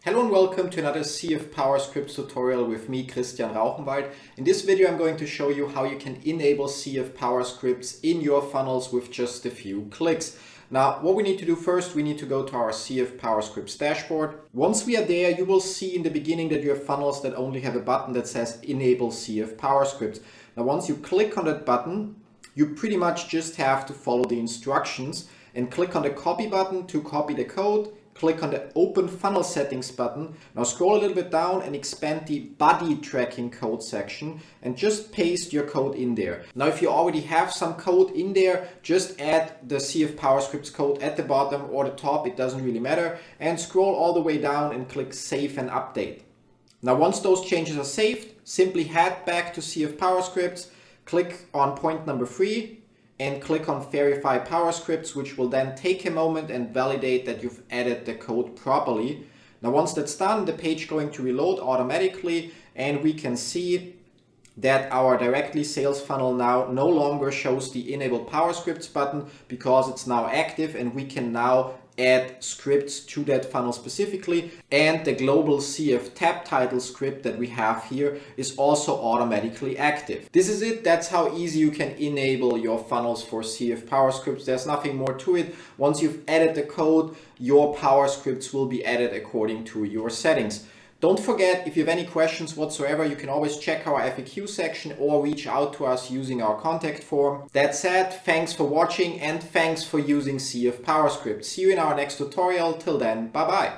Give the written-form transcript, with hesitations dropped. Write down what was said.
Hello and welcome to another CF PowerScripts tutorial with me, Christian Rauchenwald. In this video I'm going to show you how you can enable CF PowerScripts in your funnels with just a few clicks. Now what we need to do first, we need to go to our CF PowerScripts dashboard. Once we are there, you will see in the beginning that you have funnels that only have a button that says Enable CF PowerScripts. Now once you click on that button, you pretty much just have to follow the instructions and click on the copy button to copy the code. Click on the Open Funnel Settings button. Now scroll a little bit down and expand the Body Tracking Code section and just paste your code in there. Now if you already have some code in there, just add the CF PowerScripts code at the bottom or the top, it doesn't really matter, and scroll all the way down and click Save and Update. Now once those changes are saved, simply head back to CF PowerScripts, click on point number 3, and click on Verify PowerScripts, which will then take a moment and validate that you've added the code properly. Now once that's done, the page is going to reload automatically and we can see that our directly sales funnel now no longer shows the Enable PowerScripts button because it's now active and we can now add scripts to that funnel specifically, and the global CF tab title script that we have here is also automatically active. This is it. That's how easy you can enable your funnels for CF PowerScripts. There's nothing more to it. Once you've added the code, your PowerScripts will be added according to your settings. Don't forget, if you have any questions whatsoever, you can always check our FAQ section or reach out to us using our contact form. That said, thanks for watching and thanks for using CF PowerScript. See you in our next tutorial. Till then, bye bye.